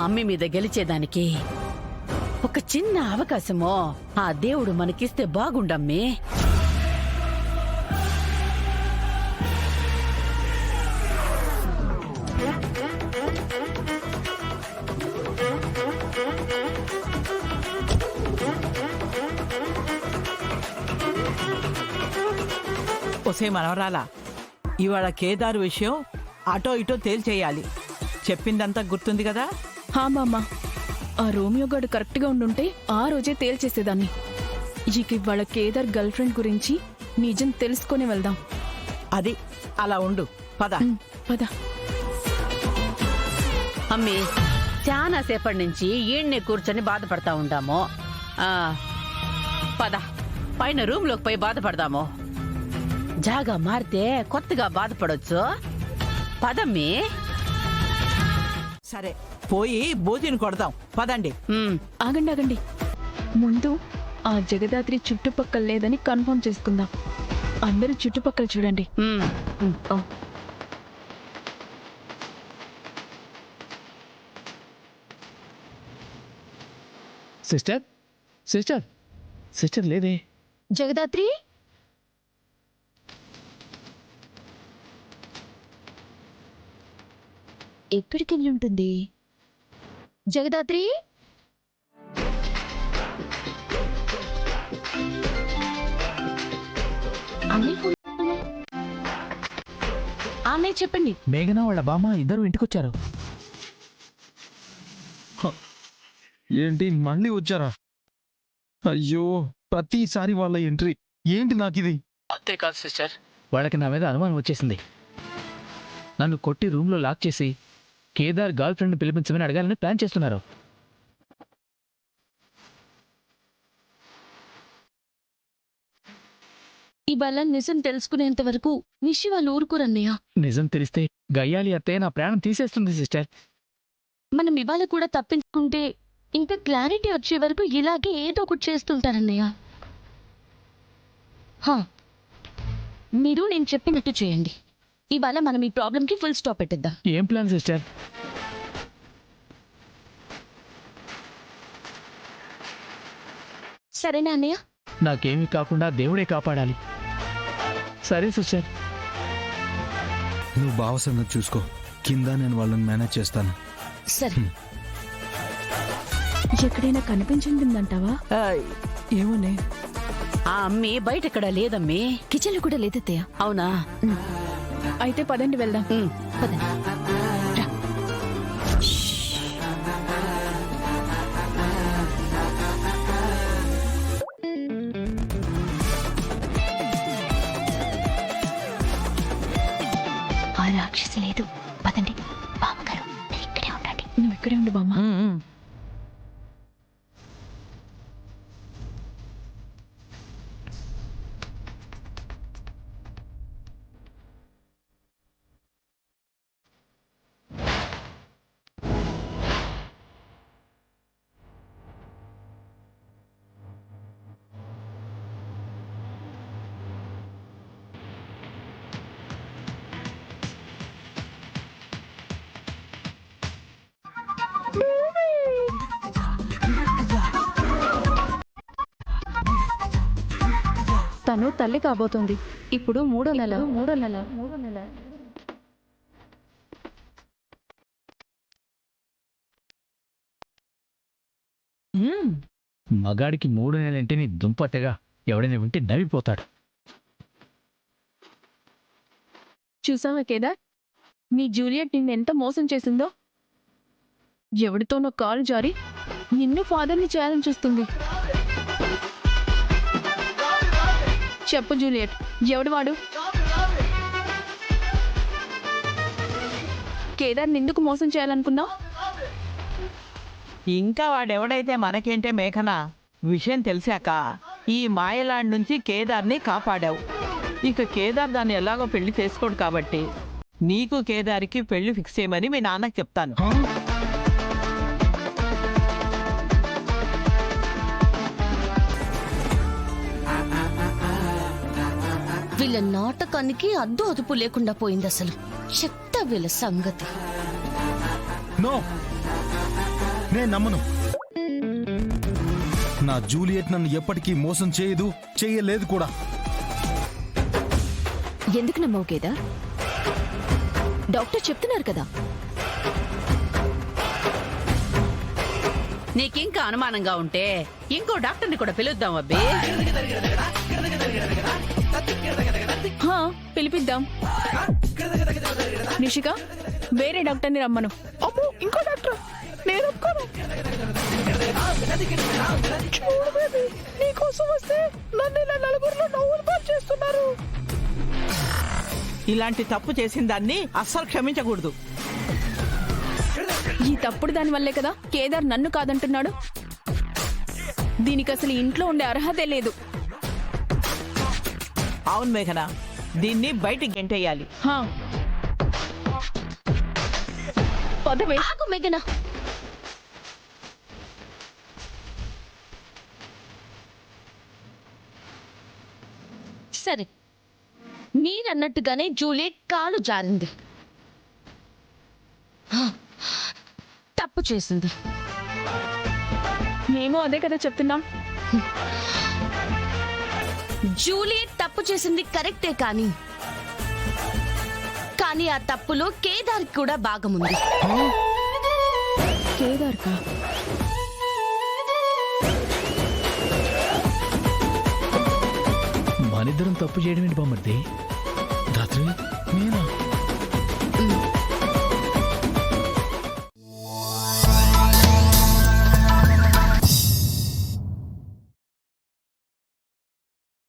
అమ్మి మీద గెలిచేదానికి ఒక చిన్న అవకాశమో ఆ దేవుడు మనకిస్తే బాగుండమ్మి. ఒసే మనవరాలా, ఇవాళ కేదారు విషయం అటో ఇటో తేల్చేయాలి. చెప్పిందంతా గుర్తుంది కదా? హా మామ, ఆ రోమియో గాడు కరెక్ట్ గా ఉండుంటే ఆ రోజే తేల్చేసేదాన్ని. ఇక ఇవాళ కేదార్ గర్ల్ ఫ్రెండ్ గురించి నిజం తెలుసుకొని వెళ్దాం. అది అలా ఉండు, పద. పద. అమ్మి, చాలా సేపటి నుంచి ఈయన్నే కూర్చొని బాధపడతా ఉండాము. పద, పైన రూమ్ లోకి పోయి బాధపడదాము. జాగా మారితే కొత్తగా బాధపడొచ్చు. పదమ్మి. సరే, పోయి భోజనం కొడదాం, పదండి. ఆగండి ఆగండి, ముందు ఆ జగదాత్రి చుట్టుపక్కల లేదని కన్ఫర్మ్ చేసుకుందాం. అందరూ చుట్టుపక్కల చూడండి. సిస్టర్ సిస్టర్ సిస్టర్ లేదే. జగదాత్రి, ఎక్కడికి వెళ్ళి ఉంటుంది? జగదాత్రి, అన్నయ్య చెప్పండి. మేఘన వాళ్ళ బామ్మ ఇద్దరు ఇంటికొచ్చారు. ఏంటి మళ్ళీ వచ్చారా? అయ్యో, ప్రతిసారి వాళ్ళ ఎంట్రీ ఏంటి నాకిది? అంతేకాదు సిస్టర్, వాళ్ళకి నా మీద అనుమానం వచ్చేసింది. నన్ను కొట్టి రూమ్లో లాక్ చేసి కేదార్ గర్ల్ ఫ్రెండ్ పిలిపించమని అడగాలని ప్లాన్ చేస్తున్నారు. ఇవాళ నిజం తెలుసుకునేంత వరకు నిషి వాళ్ళు ఊరుకోరన్నయ్య. నిజం తెలిస్తే గయ్యాలి అత్తే నా ప్రాణం తీసేస్తుంది సిస్టర్. మనం ఇవాళ కూడా తప్పించుకుంటే ఇంకా క్లారిటీ వచ్చే వరకు ఇలాగే ఏదో ఒకటి చేస్తుంటారన్నయ్య. మీరు నేను చెప్పినట్టు చేయండి. ఇవాళ మనం ఈ ప్రాబ్లంకి ఫుల్ స్టాప్ పెట్టిద్దాం. ఏం ప్లాన్ సిస్టర్? సరేనా అన్నయ్య? నాకేమీ కాకుండా దేవుడే కాపాడాలి. సరే సిస్టర్. నువ్వు బావ సంగతి చూసుకో, కింద నేను వాళ్ళని మేనేజ్ చేస్తాను. సరే. ఎక్కడైనా కనిపించిందంటావా? ఏమోనే, ఆ అమ్మి బయట ఎక్కడ లేదమ్మి. కిచెన్ లో కూడా లేదత్తయ్య. అవునా? అయితే పదండి వెళ్దాం. పదండి. రా. ఆ రాక్షసి లేదు. పదండి. బామ్మగారు మీరు ఇక్కడే ఉండండి. నువ్వు ఇక్కడే ఉండు బామ్మ. తను తల్లి కాబోతుంది. ఇప్పుడు మూడో నెల. మగాడికి 3 నెలలంటే నీ దుంపట్టగా ఎవడైనా వింటే నవ్విపోతాడు. చూసావా కేదార్, నీ జూలియట్ నిన్ను ఎంత మోసం చేసిందో. ఎవడితోనో కాలు జారి నిన్ను ఫాదర్ని చేయాలని చూస్తుంది. చెప్పు జూలియట్, ఎవడు వాడు? కేదార్ నిందుకు మోసం చేయాలనుకున్నావు? ఇంకా వాడెవడైతే మనకేంటే మేఘన, విషయం తెలిసాక ఈ మాయలాండ్ నుంచి కేదార్ని కాపాడావు. ఇక కేదార్ దాన్ని ఎలాగో పెళ్లి చేసుకోడు కాబట్టి నీకు కేదార్కి పెళ్లి ఫిక్స్ చేయమని మీ నాన్నకి చెప్తాను. వీళ్ళ నాటకానికి అద్దు అదుపు లేకుండా పోయింది. అసలు చెత్త వీళ్ళ సంగతి. నో, నేను నమ్మను. నా జూలియట్ నన్ను ఎప్పటికీ మోసం చేయదు, చేయలేదు కూడా. ఎందుకు నమ్మవు కేదార్? డాక్టర్ చెప్తున్నారు కదా. నీకింకా అనుమానంగా ఉంటే ఇంకో డాక్టర్ని కూడా పిలుద్దాం అబ్బి. హా, పిలిపిద్దాం. నిషిక, వేరే డాక్టర్ని రమ్మను. అమ్మో, ఇంకో డాక్టర్? నేను ఒప్పుకోను. చూడు బేబీ, నీకోసం వస్తే నన్ను ఇలా నలుగురిలో నవ్వులు పాలు చేస్తున్నారు. ఇలాంటి తప్పు చేసిన దాన్ని అస్సలు క్షమించకూడదు. ఈ తప్పుడు దాని వల్లే కదా కేదార్ నన్ను కాదంటున్నాడు. దీనికి అసలు ఇంట్లో ఉండే అర్హతే లేదు. అవును మేఘన, దీన్ని బయటికి గెంటేయాలి. హా, పదవే. ఆగు మేఘన. సరే, మీరన్నట్టుగానే జూలియట్ కాలు జారింది, తప్పు చేసింది. మేము అదే కదా చెప్తున్నాం. జూలియట్ తప్పు చేసింది కరెక్టే, కానీ ఆ తప్పులో కేదార్ కూడా భాగముంది. కేదార్ కా? మనిద్దరం తప్పు చేయడం ఏంటి బామ్మర్ది? రాత్రి నేనా?